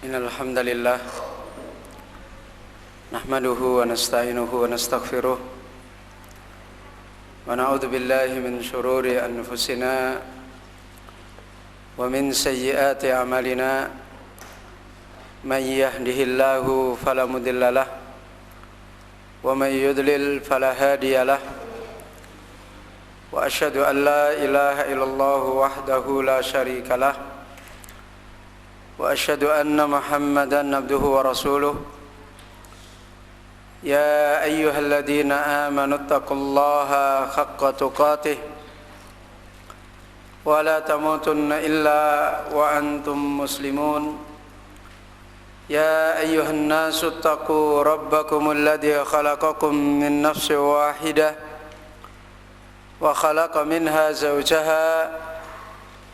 Innal hamdalillah nahmaduhu wa nasta'inuhu wa nastaghfiruh wa na'udzu billahi min shururi anfusina wa min sayyiati a'malina may yahdihillahu fala mudhillalah wa may yudlil fala hadiyalah wa asyhadu an la ilaha illallah wahdahu la syarikalah wa asyhadu anna Muhammadan abduhu wa rasuluh ya ayyuhalladzina amanu taqullaha haqqa tuqatih wa la tamutunna illa wa antum muslimun ya ayyuhan nasu taqu rabbakumul ladzi khalaqakum min nafsin wahidah wa khalaqa minha zawjaha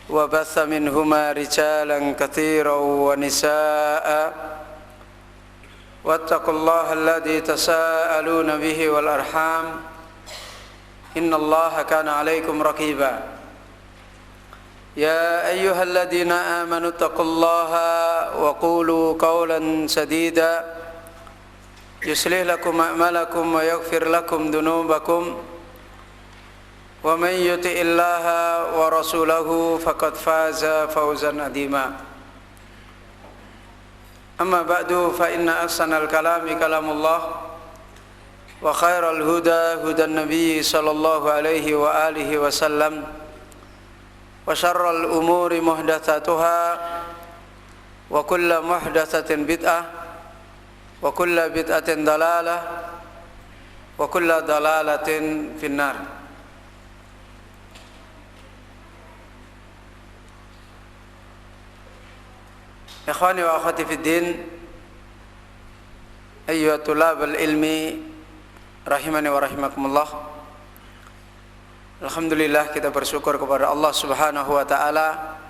وبث منهما رجالا كثيرا ونساء واتقوا الله الذي تساءلون به والأرحام إن الله كان عليكم رقيبا يا أيها الذين آمنوا اتقوا الله وقولوا قولا سديدا يصلح لكم أعمالكم ويغفر لكم ذنوبكم ومن يطع الله ورسوله فقد فاز فوزا عظيما أما بعد فإن أحسن الكلام كلام الله وخير الهدى هدى النبي صلى الله عليه وآله وسلم وشر الأمور محدثاتها وكل محدثة بدعة وكل بدعة ضلالة وكل ضلالة في النار. Ikhwani wa akhwati fid din, ayyuha tulabal ilmi rahimani wa rahimakumullah. Alhamdulillah, kita bersyukur kepada Allah Subhanahu wa taala.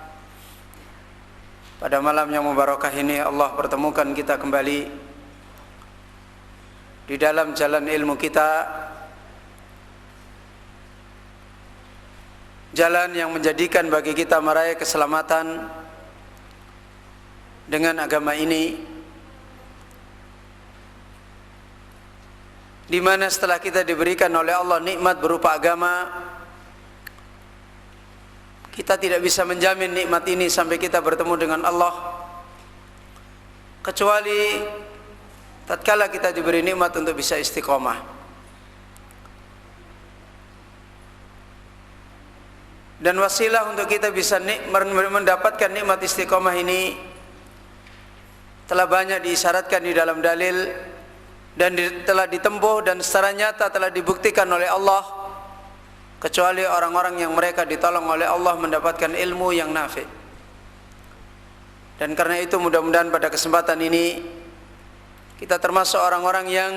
Pada malam yang mubarakah ini Allah pertemukan kita kembali di dalam jalan ilmu kita, jalan yang menjadikan bagi kita meraih keselamatan dengan agama ini, di mana setelah kita diberikan oleh Allah nikmat berupa agama, kita tidak bisa menjamin nikmat ini sampai kita bertemu dengan Allah, kecuali tatkala kita diberi nikmat untuk bisa istiqomah. Dan wasilah untuk kita bisa mendapatkan nikmat istiqomah ini telah banyak diisyaratkan di dalam dalil dan telah ditempuh dan secara nyata telah dibuktikan oleh Allah, kecuali orang-orang yang mereka ditolong oleh Allah mendapatkan ilmu yang nafi'. Dan karena itu mudah-mudahan pada kesempatan ini kita termasuk orang-orang yang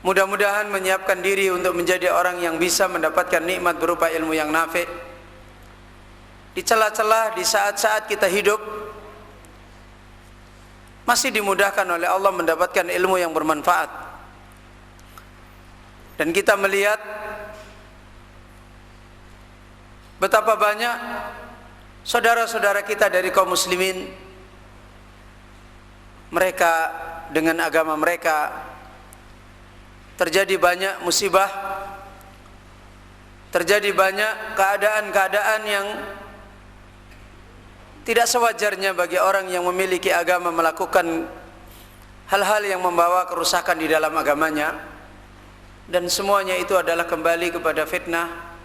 mudah-mudahan menyiapkan diri untuk menjadi orang yang bisa mendapatkan nikmat berupa ilmu yang nafi'. Di celah-celah di saat-saat kita hidup masih dimudahkan oleh Allah mendapatkan ilmu yang bermanfaat. Dan kita melihat betapa banyak saudara-saudara kita dari kaum muslimin, mereka dengan agama mereka terjadi banyak musibah, terjadi banyak keadaan-keadaan yang tidak sewajarnya bagi orang yang memiliki agama melakukan hal-hal yang membawa kerusakan di dalam agamanya. Dan semuanya itu adalah kembali kepada fitnah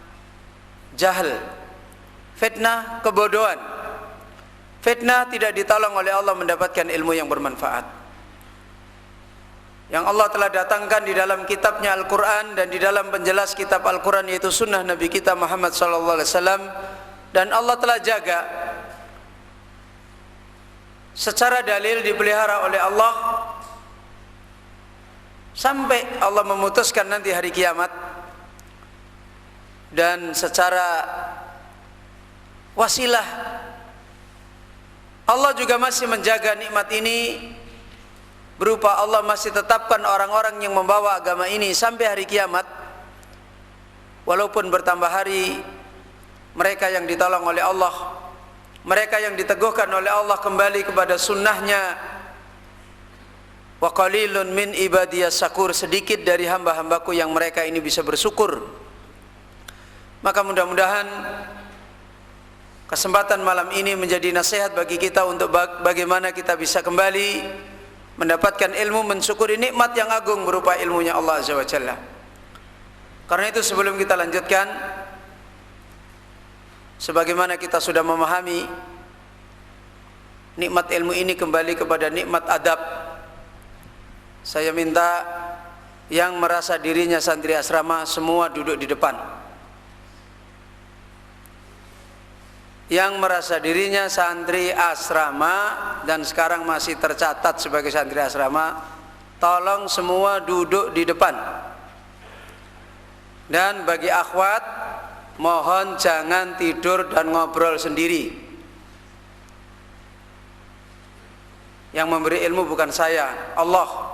jahil, fitnah kebodohan, fitnah tidak ditolong oleh Allah mendapatkan ilmu yang bermanfaat, yang Allah telah datangkan di dalam kitabnya Al-Quran dan di dalam penjelas kitab Al-Quran, yaitu sunnah Nabi kita Muhammad SAW. Dan Allah telah jaga secara dalil, dipelihara oleh Allah sampai Allah memutuskan nanti hari kiamat. Dan secara wasilah Allah juga masih menjaga nikmat ini, berupa Allah masih tetapkan orang-orang yang membawa agama ini sampai hari kiamat. Walaupun bertambah hari, mereka yang ditolong oleh Allah mereka yang diteguhkan oleh Allah kembali kepada sunnahnya. Wa qalilun min ibadiyas syakur, sedikit dari hamba-hambaku yang mereka ini bisa bersyukur. Maka mudah-mudahan kesempatan malam ini menjadi nasihat bagi kita untuk bagaimana kita bisa kembali mendapatkan ilmu, mensyukuri nikmat yang agung berupa ilmunya Allah Azza wa Jalla. Karena itu sebelum kita lanjutkan, sebagaimana kita sudah memahami nikmat ilmu ini kembali kepada nikmat adab, saya minta yang merasa dirinya santri asrama semua duduk di depan. Yang merasa dirinya santri asrama dan sekarang masih tercatat sebagai santri asrama, tolong semua duduk di depan. Dan bagi akhwat, mohon jangan tidur dan ngobrol sendiri. Yang memberi ilmu bukan saya, Allah.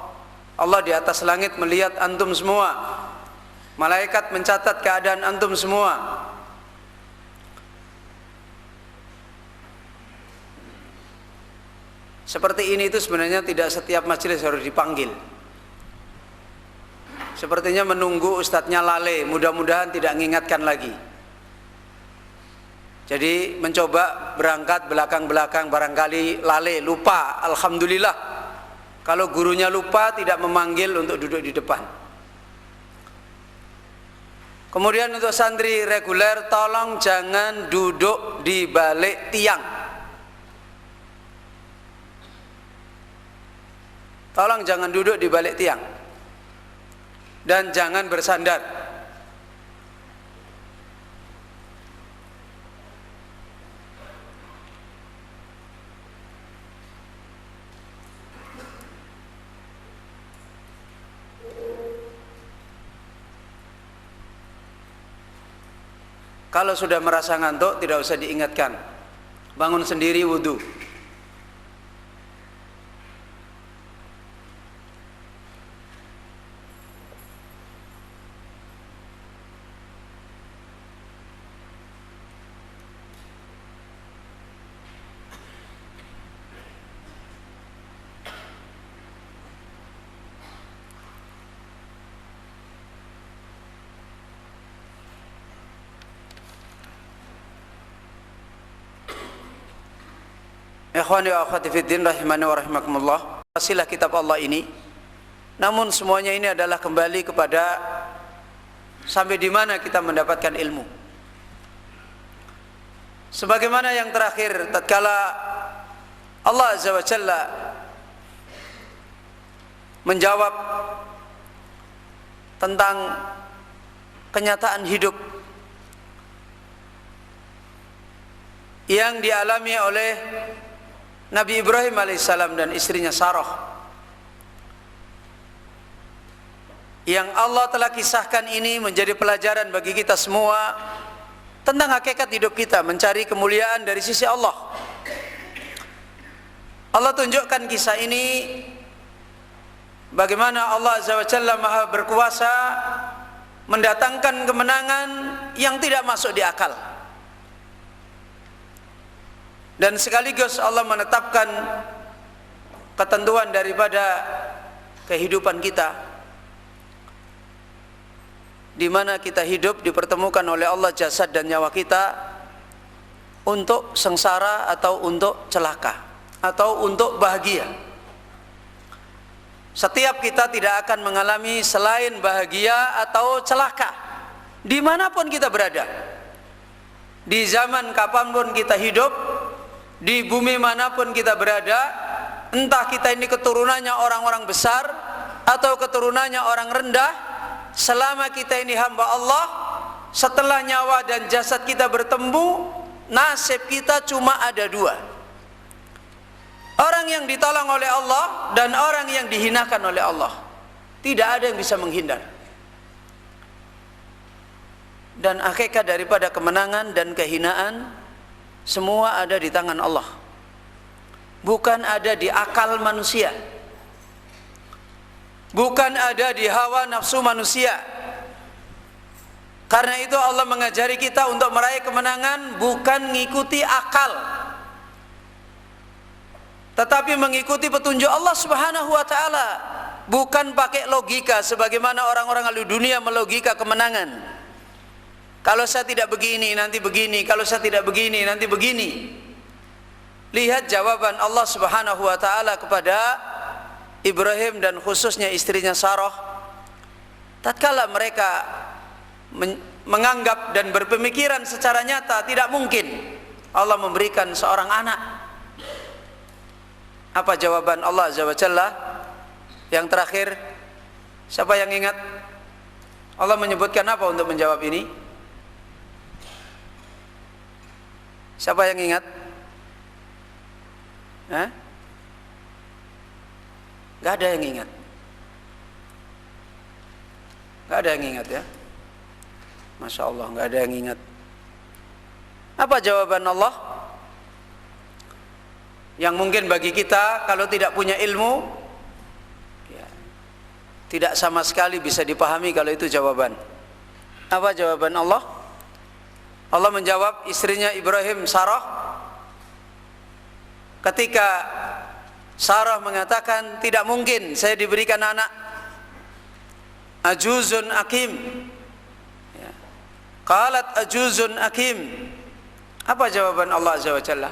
Allah di atas langit melihat antum semua. Malaikat mencatat keadaan antum semua. Seperti ini itu sebenarnya tidak setiap majelis harus dipanggil. Sepertinya menunggu ustadznya lalai, mudah-mudahan tidak mengingatkan lagi. Jadi mencoba berangkat belakang-belakang, barangkali lalai, lupa. Alhamdulillah, kalau gurunya lupa tidak memanggil untuk duduk di depan. Kemudian untuk santri reguler, tolong jangan duduk di balik tiang. Tolong jangan duduk di balik tiang dan jangan bersandar. Kalau sudah merasa ngantuk tidak usah diingatkan, bangun sendiri wudu. Ikhwani wa akhwati fiddin rahimani wa rahimakumullah. Wasilah kitab Allah ini, namun semuanya ini adalah kembali kepada sampai di mana kita mendapatkan ilmu. Sebagaimana yang terakhir, tatkala Allah Azza wa Jalla menjawab tentang kenyataan hidup yang dialami oleh Nabi Ibrahim alaihissalam dan istrinya Sarah, yang Allah telah kisahkan ini menjadi pelajaran bagi kita semua tentang hakikat hidup kita, mencari kemuliaan dari sisi Allah. Allah tunjukkan kisah ini bagaimana Allah Azza wa Jalla Maha berkuasa mendatangkan kemenangan yang tidak masuk di akal. Dan sekaligus Allah menetapkan ketentuan daripada kehidupan kita, di mana kita hidup dipertemukan oleh Allah jasad dan nyawa kita untuk sengsara atau untuk celaka atau untuk bahagia. Setiap kita tidak akan mengalami selain bahagia atau celaka dimanapun kita berada, di zaman kapanpun kita hidup, di bumi manapun kita berada, entah kita ini keturunannya orang-orang besar atau keturunannya orang rendah, selama kita ini hamba Allah, setelah nyawa dan jasad kita bertemu, nasib kita cuma ada dua: orang yang ditolong oleh Allah dan orang yang dihinakan oleh Allah. Tidak ada yang bisa menghindar. Dan hakikat daripada kemenangan dan kehinaan semua ada di tangan Allah, bukan ada di akal manusia, bukan ada di hawa nafsu manusia. Karena itu Allah mengajari kita untuk meraih kemenangan bukan ngikuti akal, tetapi mengikuti petunjuk Allah Subhanahu wa taala, bukan pakai logika sebagaimana orang-orang ahli dunia melogika kemenangan. Kalau saya tidak begini nanti begini, kalau saya tidak begini nanti begini. Lihat jawaban Allah Subhanahu wa taala kepada Ibrahim dan khususnya istrinya Sarah. Tatkala mereka menganggap dan berpemikiran secara nyata tidak mungkin Allah memberikan seorang anak. Apa jawaban Allah Azza wa Jalla? Yang terakhir, siapa yang ingat? Allah menyebutkan apa untuk menjawab ini? Siapa yang ingat? Gak ada yang ingat. Gak ada yang ingat ya. Masya Allah, gak ada yang ingat. Apa jawaban Allah? Yang mungkin bagi kita kalau tidak punya ilmu ya, tidak sama sekali bisa dipahami kalau itu jawaban. Apa jawaban Allah? Allah menjawab istrinya Ibrahim, Sarah, ketika Sarah mengatakan tidak mungkin saya diberikan anak, ajuzun akim ya. Qalat ajuzun akim. Apa jawaban Allah Azza wa Jalla?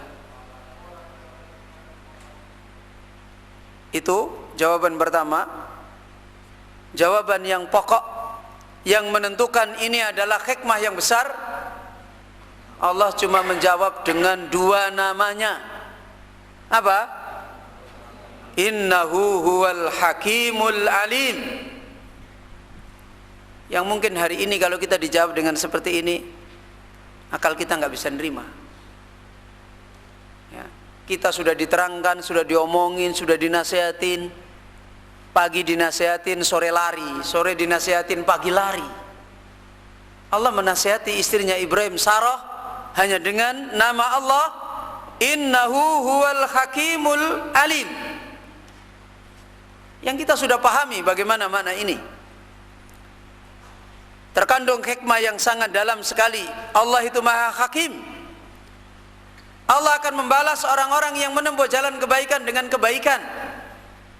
Itu jawaban pertama, jawaban yang pokok yang menentukan ini adalah hikmah yang besar. Allah cuma menjawab dengan dua namanya. Apa? Innahu huwal hakimul alim. Yang mungkin hari ini kalau kita dijawab dengan seperti ini, akal kita nggak bisa nerima. Ya, kita sudah diterangkan, sudah diomongin, sudah dinasehatin. Pagi dinasehatin, sore lari, sore dinasehatin, pagi lari. Allah menasehati istrinya Ibrahim, Sarah, hanya dengan nama Allah, Innahu huwal hakimul alim. Yang kita sudah pahami bagaimana makna ini. Terkandung hikmah yang sangat dalam sekali. Allah itu Maha Hakim. Allah akan membalas orang-orang yang menempuh jalan kebaikan dengan kebaikan.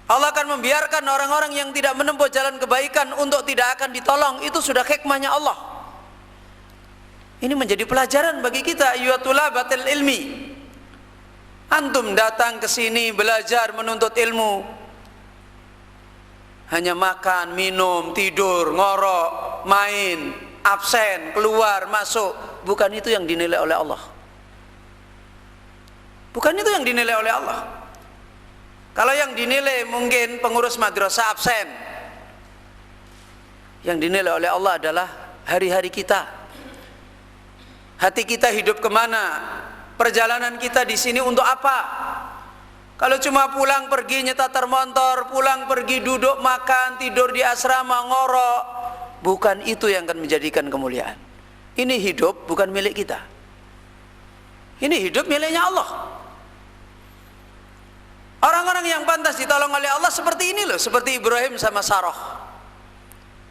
Allah akan membiarkan orang-orang yang tidak menempuh jalan kebaikan untuk tidak akan ditolong. Itu sudah hikmahnya Allah. Ini menjadi pelajaran bagi kita, ayyuhatul batil ilmi. Antum datang ke sini belajar menuntut ilmu, hanya makan, minum, tidur, ngorok, main, absen, keluar, masuk. Bukan itu yang dinilai oleh Allah. Bukan itu yang dinilai oleh Allah. Kalau yang dinilai mungkin pengurus madrasah absen, yang dinilai oleh Allah adalah hari-hari kita. Hati kita hidup kemana? Perjalanan kita di sini untuk apa? Kalau cuma pulang pergi nyetater motor, pulang pergi duduk makan, tidur di asrama, ngorok, bukan itu yang akan menjadikan kemuliaan. Ini hidup bukan milik kita. Ini hidup miliknya Allah. Orang-orang yang pantas ditolong oleh Allah seperti ini loh, seperti Ibrahim sama Sarah.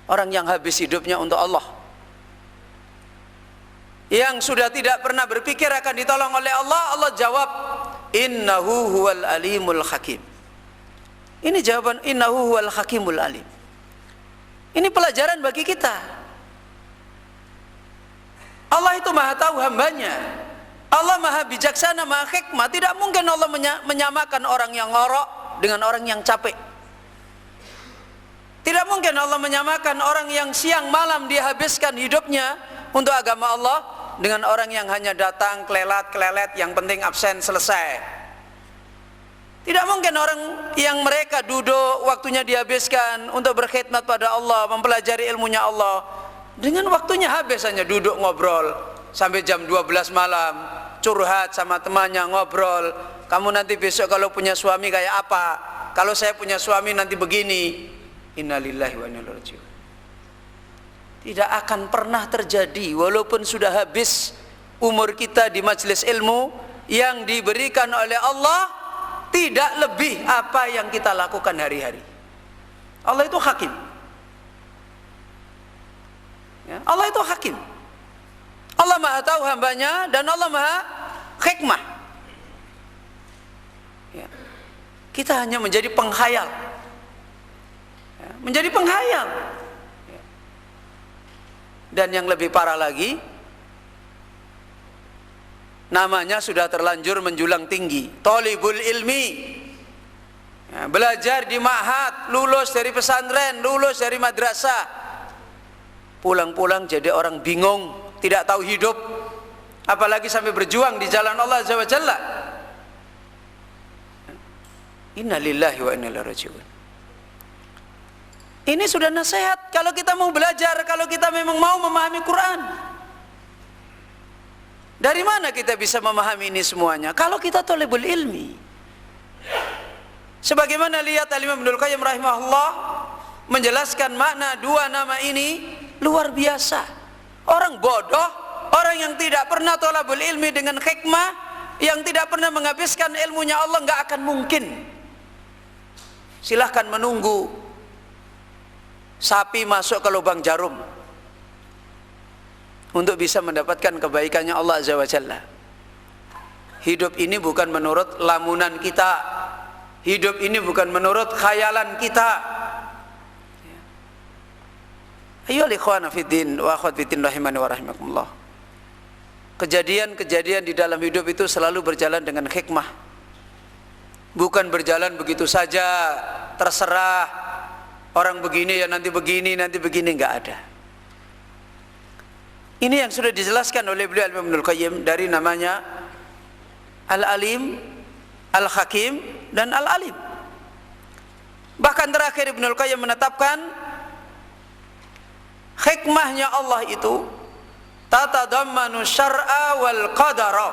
Orang yang habis hidupnya untuk Allah, yang sudah tidak pernah berpikir akan ditolong oleh Allah. Allah jawab, Innahu huwal alimul hakim. Ini jawaban, Innahu huwal hakimul alim. Ini pelajaran bagi kita. Allah itu maha tahu hambanya. Allah maha bijaksana, maha hikmah. Tidak mungkin Allah menyamakan orang yang ngorok dengan orang yang capek. Tidak mungkin Allah menyamakan orang yang siang malam dia habiskan hidupnya untuk agama Allah dengan orang yang hanya datang kelelat, yang penting absen selesai. Tidak mungkin orang yang mereka duduk waktunya dihabiskan untuk berkhidmat pada Allah, mempelajari ilmunya Allah, dengan waktunya habis hanya duduk ngobrol sampai jam 12 malam, curhat sama temannya, ngobrol, kamu nanti besok kalau punya suami kayak apa, kalau saya punya suami nanti begini. Innalillahi wa inna ilaihi raji'un. Tidak akan pernah terjadi walaupun sudah habis umur kita di majelis ilmu. Yang diberikan oleh Allah tidak lebih apa yang kita lakukan hari-hari. Allah itu hakim ya, Allah itu hakim. Allah maha tahu hambanya dan Allah maha hikmah ya. Kita hanya menjadi penghayal, menjadi penghayal. Dan yang lebih parah lagi, namanya sudah terlanjur menjulang tinggi, thalibul ilmi. Belajar di ma'had, lulus dari pesantren, lulus dari madrasah, pulang-pulang jadi orang bingung, tidak tahu hidup, apalagi sampai berjuang di jalan Allah Azza wa Jalla. Inna lillahi wa inna ilaihi raji'un. Ini sudah nasihat kalau kita mau belajar, kalau kita memang mau memahami Quran. Dari mana kita bisa memahami ini semuanya? Kalau kita thalibul ilmi. Sebagaimana lihat Al-Imam Ibnul Qayyim rahimahullah menjelaskan makna dua nama ini luar biasa. Orang bodoh, orang yang tidak pernah thalabul ilmi dengan hikmah, yang tidak pernah menghabiskan ilmunya Allah, nggak akan mungkin. Silahkan menunggu sapi masuk ke lubang jarum untuk bisa mendapatkan kebaikannya Allah Azza wa Jalla. Hidup ini bukan menurut lamunan kita, hidup ini bukan menurut khayalan kita. Ayyuhal ikhwana fiddin wa akhwat fiddin rahimani wa rahimakumullah. Kejadian-kejadian di dalam hidup itu selalu berjalan dengan hikmah, bukan berjalan begitu saja terserah, orang begini ya nanti begini, enggak ada. Ini yang sudah dijelaskan oleh beliau Ibnul Qayyim dari namanya Al-Alim, Al-Hakim, dan Al-Alim. Bahkan terakhir Ibnul Qayyim menetapkan hikmahnya Allah itu tatadammanu syar'a wal qadara.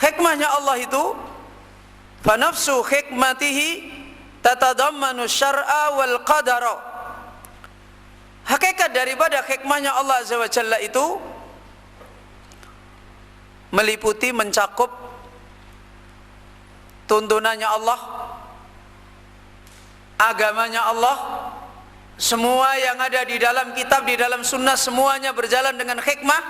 Hikmahnya Allah itu fa nafsu hikmatihi tatadammanu syar'a wal qadara. Hakikat daripada hikmahnya Allah Azza wa Jalla itu meliputi, mencakup tuntunannya Allah, agamanya Allah, semua yang ada di dalam kitab, di dalam sunnah, semuanya berjalan dengan hikmah,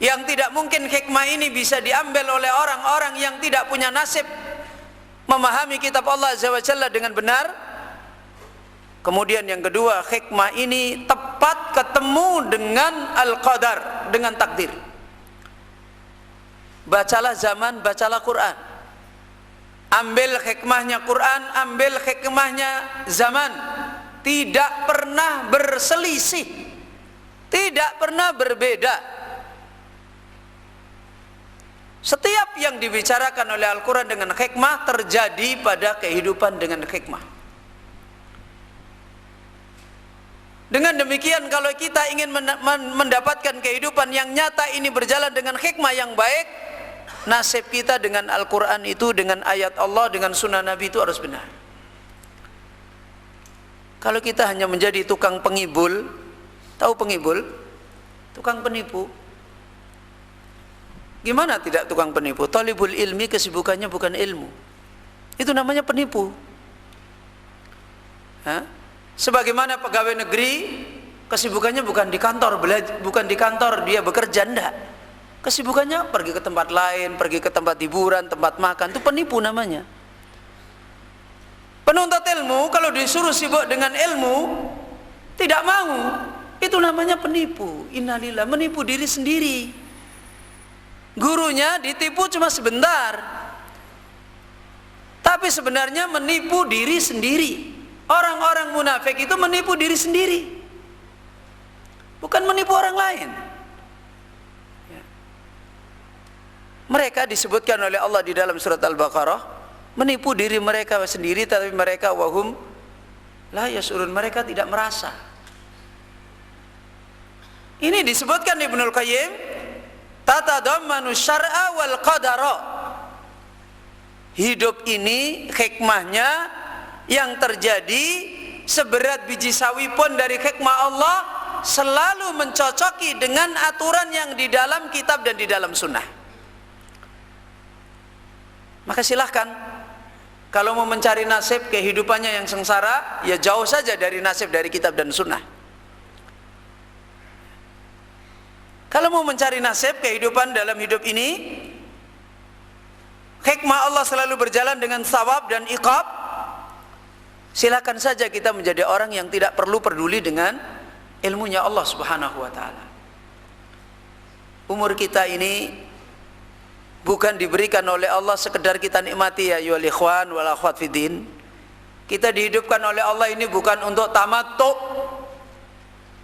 yang tidak mungkin hikmah ini bisa diambil oleh orang-orang yang tidak punya nasib memahami kitab Allah Azza wa Jalla dengan benar. Kemudian yang kedua, hikmah ini tepat ketemu dengan al-qadar, dengan takdir. Bacalah zaman, bacalah Quran. Ambil hikmahnya Quran, ambil hikmahnya zaman. Tidak pernah berselisih, tidak pernah berbeda. Setiap yang dibicarakan oleh Al-Quran dengan hikmah terjadi pada kehidupan dengan hikmah. Dengan demikian, kalau kita ingin mendapatkan kehidupan yang nyata ini berjalan dengan hikmah yang baik, nasib kita dengan Al-Quran itu, dengan ayat Allah, dengan sunnah Nabi itu harus benar. Kalau kita hanya menjadi tukang pengibul, tahu pengibul? Tukang penipu. Gimana tidak tukang penipu? Thalibul ilmi, kesibukannya bukan ilmu. Itu namanya penipu. Hah? Sebagaimana pegawai negeri, kesibukannya bukan di kantor, bukan di kantor dia bekerja, enggak. Kesibukannya pergi ke tempat lain, pergi ke tempat hiburan, tempat makan, itu penipu namanya. Penuntut ilmu kalau disuruh sibuk dengan ilmu tidak mau, itu namanya penipu. Innalillah, menipu diri sendiri. Gurunya ditipu cuma sebentar, tapi sebenarnya menipu diri sendiri. Orang-orang munafik itu menipu diri sendiri, bukan menipu orang lain. Mereka disebutkan oleh Allah di dalam surat Al-Baqarah, menipu diri mereka sendiri, tapi mereka wahum la yasurun, mereka tidak merasa. Ini disebutkan di Ibnul Qayyim, tatadammanu syar'a wal qadara. Hidup ini hikmahnya yang terjadi seberat biji sawi pun dari hikmah Allah selalu mencocoki dengan aturan yang di dalam kitab dan di dalam sunnah. Maka silahkan, kalau mau mencari nasib kehidupannya yang sengsara, ya jauh saja dari nasib dari kitab dan sunnah. Kalau mau mencari nasib kehidupan dalam hidup ini, hikmah Allah selalu berjalan dengan thawab dan iqab, silakan saja kita menjadi orang yang tidak perlu peduli dengan ilmunya Allah Subhanahu wa taala. Umur kita ini bukan diberikan oleh Allah sekedar kita nikmati, ya ayyuhal ikhwan wal akhwat fiddin. Kita dihidupkan oleh Allah ini bukan untuk tamattu,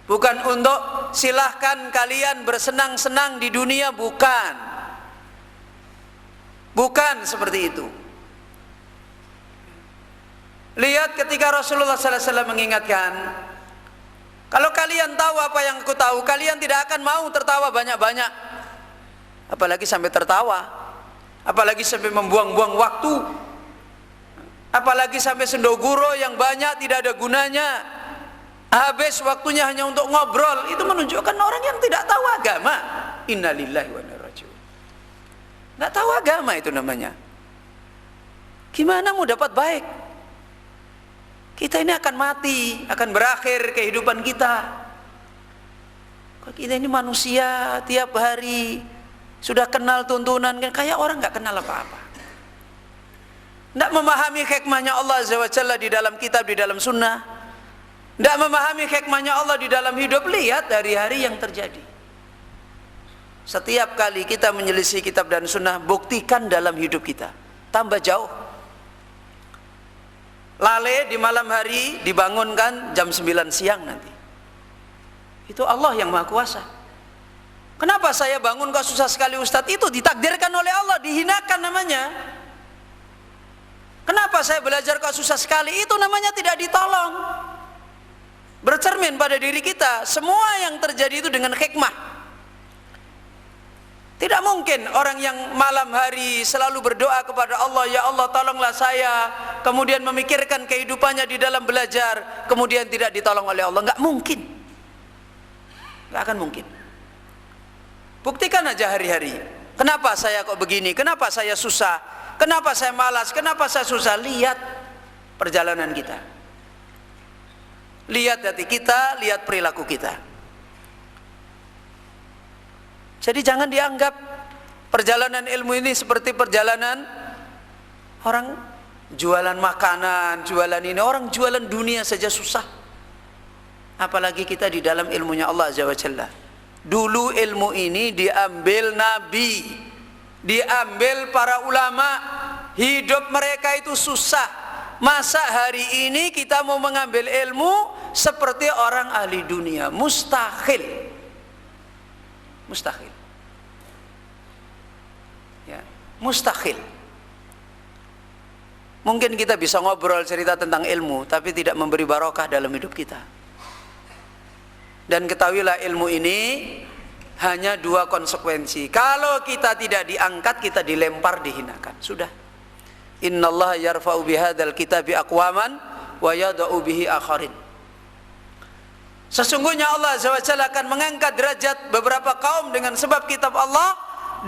bukan untuk silahkan kalian bersenang-senang di dunia, bukan. Bukan seperti itu. Lihat ketika Rasulullah SAW mengingatkan, kalau kalian tahu apa yang aku tahu, kalian tidak akan mau tertawa banyak-banyak. Apalagi sampai tertawa, apalagi sampai membuang-buang waktu, apalagi sampai sendoguro yang banyak tidak ada gunanya, habis waktunya hanya untuk ngobrol. Itu menunjukkan orang yang tidak tahu agama. Innalillahi wa inna ilaihi raji'un. Nggak tahu agama itu namanya. Gimana mau dapat baik? Kita ini akan mati, akan berakhir kehidupan kita. Kita ini manusia, tiap hari sudah kenal tuntunan, kayak orang nggak kenal apa-apa. Nggak memahami hikmahnya Allah Azza wa Jalla di dalam kitab, di dalam sunnah. Nggak memahami hikmahnya Allah di dalam hidup. Lihat hari-hari yang terjadi. Setiap kali kita menyelisih kitab dan sunnah, buktikan dalam hidup kita. Tambah jauh. Lale di malam hari dibangunkan jam 9 siang nanti. Itu Allah yang Maha Kuasa. Kenapa saya bangun kok susah sekali Ustadz? Itu ditakdirkan oleh Allah, dihinakan namanya. Kenapa saya belajar kok susah sekali? Itu namanya tidak ditolong. Bercermin pada diri kita, semua yang terjadi itu dengan hikmah. Tidak mungkin orang yang malam hari selalu berdoa kepada Allah, ya Allah tolonglah saya, kemudian memikirkan kehidupannya di dalam belajar, kemudian tidak ditolong oleh Allah. Nggak mungkin. Nggak akan mungkin. Buktikan aja hari-hari. Kenapa saya kok begini? Kenapa saya susah? Kenapa saya malas? Kenapa saya susah? Lihat perjalanan kita. Lihat hati kita, lihat perilaku kita. Jadi jangan dianggap perjalanan ilmu ini seperti perjalanan orang jualan makanan, jualan ini. Orang jualan dunia saja susah, apalagi kita di dalam ilmunya Allah Azza wa Jalla. Dulu ilmu ini diambil Nabi, diambil para ulama, hidup mereka itu susah. Masa hari ini kita mau mengambil ilmu seperti orang ahli dunia? Mustahil. Mustahil. Ya, mustahil. Mungkin kita bisa ngobrol cerita tentang ilmu, tapi tidak memberi barokah dalam hidup kita. Dan ketahuilah ilmu ini hanya dua konsekuensi. Kalau kita tidak diangkat, kita dilempar, dihinakan. Sudah. Innallaha yarfa'u bihadzal kitabi aqwaman wa yada'u bihi akharin. Sesungguhnya Allah Azza wa Jalla akan mengangkat derajat beberapa kaum dengan sebab kitab Allah,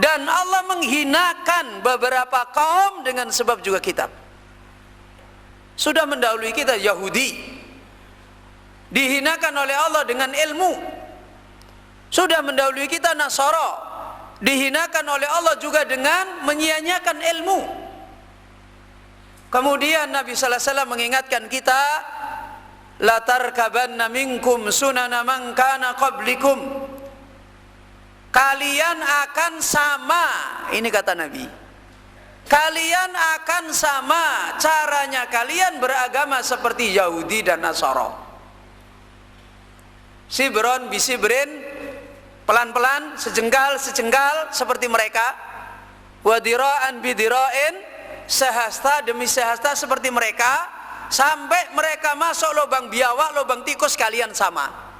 dan Allah menghinakan beberapa kaum dengan sebab juga kitab. Sudah mendahului kita Yahudi, dihinakan oleh Allah dengan ilmu. Sudah mendahului kita Nasara, dihinakan oleh Allah juga dengan menyia-nyiakan ilmu. Kemudian Nabi sallallahu alaihi wasallam mengingatkan kita, la tarkabanna minkum sunana man kana qablikum. Kalian akan sama, ini kata Nabi. Kalian akan sama caranya, kalian beragama seperti Yahudi dan Nasara. Sibron bisibrin, pelan-pelan, sejengkal seperti mereka. Wadira'an bidira'in, sehasta demi sehasta seperti mereka. Sampai mereka masuk lubang biawak, lubang tikus, kalian sama.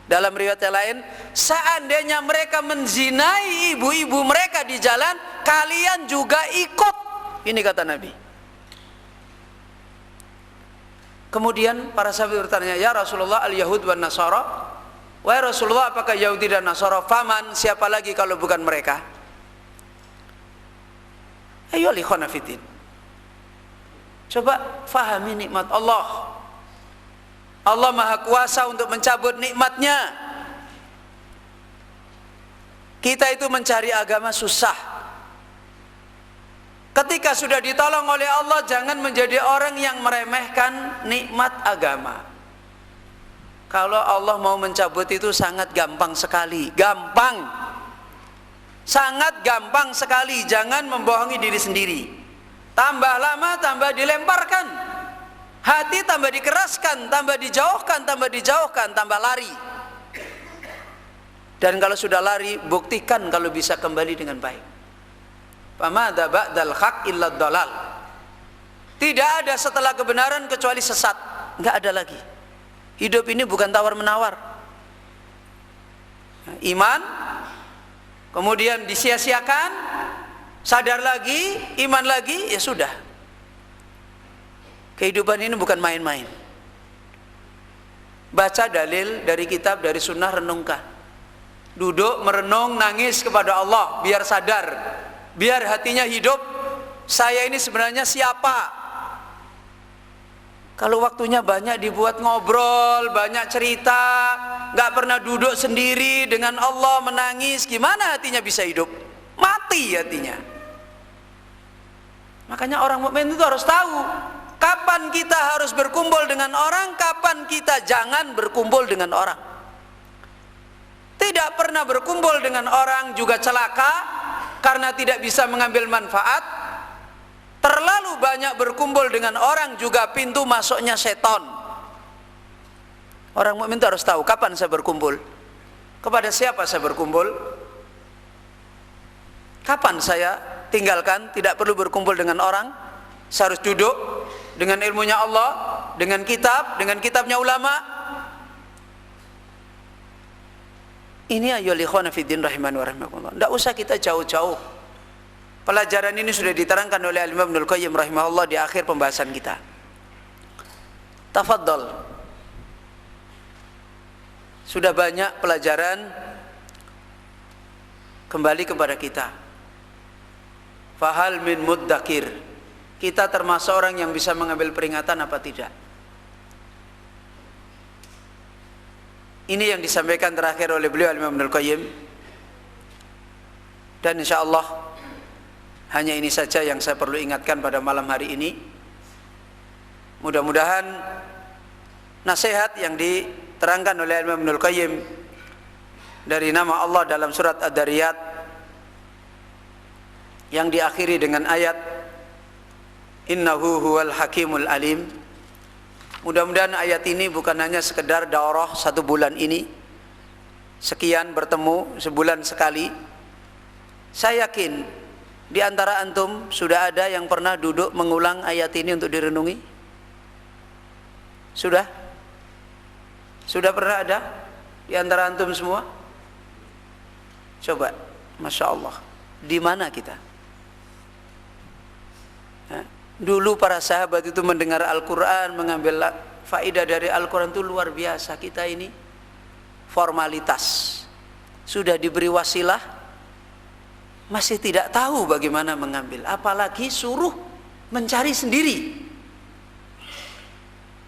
Dalam riwayat yang lain, seandainya mereka menzinai ibu-ibu mereka di jalan, kalian juga ikut. Ini kata Nabi. Kemudian para sahabat bertanya, ya Rasulullah, al-Yahud wan Nasara? Wahai Rasulullah, apakah Yahudi dan Nasara? Faman, siapa lagi kalau bukan mereka? Ayo ikhwan fillah. Coba fahami nikmat Allah. Allah Maha Kuasa untuk mencabut nikmatnya. Kita itu mencari agama susah. Ketika sudah ditolong oleh Allah, jangan menjadi orang yang meremehkan nikmat agama. Kalau Allah mau mencabut itu sangat gampang sekali, gampang, sangat gampang sekali. Jangan membohongi diri sendiri. Tambah lama tambah dilemparkan, hati tambah dikeraskan, tambah dijauhkan, tambah lari. Dan kalau sudah lari, buktikan kalau bisa kembali dengan baik. Famadza ba'dal haq illa dhalal. Tidak ada setelah kebenaran kecuali sesat. Enggak ada lagi. Hidup ini bukan tawar-menawar. Iman, kemudian disia-siakan, sadar lagi, iman lagi, ya sudah. Kehidupan ini bukan main-main. Baca dalil dari kitab, dari sunnah, renungkan. Duduk, merenung, nangis kepada Allah, biar sadar, biar hatinya hidup. Saya ini sebenarnya siapa? Kalau waktunya banyak dibuat ngobrol, banyak cerita, nggak pernah duduk sendiri dengan Allah menangis, gimana hatinya bisa hidup? Mati hatinya. Makanya orang mukmin itu harus tahu kapan kita harus berkumpul dengan orang, kapan kita jangan berkumpul dengan orang. Tidak pernah berkumpul dengan orang juga celaka karena tidak bisa mengambil manfaat. Terlalu banyak berkumpul dengan orang juga pintu masuknya seton. Orang mukmin itu harus tahu kapan saya berkumpul, kepada siapa saya berkumpul, kapan saya tinggalkan. Tidak perlu berkumpul dengan orang. Saya harus duduk dengan ilmunya Allah, dengan kitabnya ulama. Ini ayyuhal ikhwana fiddin rahimani wa rahimakumullah. Tidak usah kita jauh-jauh. Pelajaran ini sudah diterangkan oleh Imam Ibnul Qayyim rahimahullah di akhir pembahasan kita. Tafadhal. Sudah banyak pelajaran kembali kepada kita. Fahal min muddakir. Kita termasuk orang yang bisa mengambil peringatan apa tidak? Ini yang disampaikan terakhir oleh beliau Imam Ibnul Qayyim. Dan insyaallah hanya ini saja yang saya perlu ingatkan pada malam hari ini. Mudah-mudahan nasihat yang diterangkan oleh Imam Ibnul Qayyim dari nama Allah dalam surat Ad-Dariyat yang diakhiri dengan ayat Innahu huwal hakimul alim. Mudah-mudahan ayat ini bukan hanya sekedar daurah 1 bulan ini, sekian bertemu sebulan sekali. Saya yakin di antara antum sudah ada yang pernah duduk mengulang ayat ini untuk direnungi. Sudah? Sudah pernah ada di antara antum semua? Coba, Masya Allah, di mana kita? Dulu para sahabat itu mendengar Al-Quran, mengambil faedah dari Al-Quran itu luar biasa. Kita ini formalitas, sudah diberi wasilah, masih tidak tahu bagaimana mengambil, apalagi suruh mencari sendiri.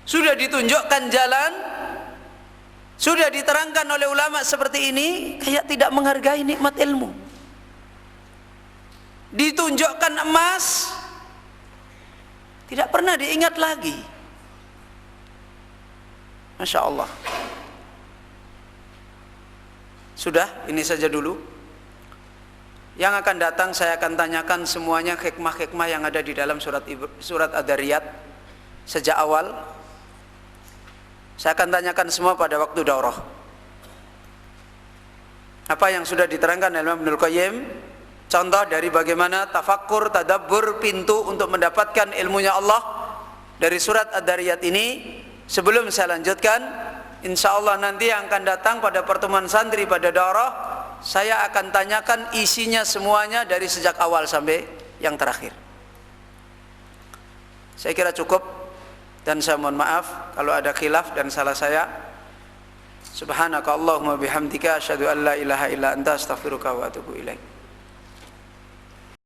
Sudah ditunjukkan jalan, sudah diterangkan oleh ulama seperti ini, kayak tidak menghargai nikmat ilmu. Ditunjukkan emas, tidak pernah diingat lagi. Masya Allah. Sudah, ini saja dulu. Yang akan datang saya akan tanyakan semuanya hikmah-hikmah yang ada di dalam surat Ad-Dariyat sejak awal. Saya akan tanyakan semua pada waktu daurah. Apa yang sudah diterangkan oleh Imam Ibnul Qayyim, contoh dari bagaimana tafakkur, tadabbur, pintu untuk mendapatkan ilmunya Allah dari surat Ad-Dariyat ini. Sebelum saya lanjutkan, insya Allah nanti yang akan datang pada pertemuan santri pada daurah, saya akan tanyakan isinya semuanya dari sejak awal sampai yang terakhir. Saya kira cukup, dan saya mohon maaf kalau ada khilaf dan salah saya. Subhanaka Allahumma bihamdika asyhadu an la ilaha illa anta astaghfiruka wa atubu ilaik.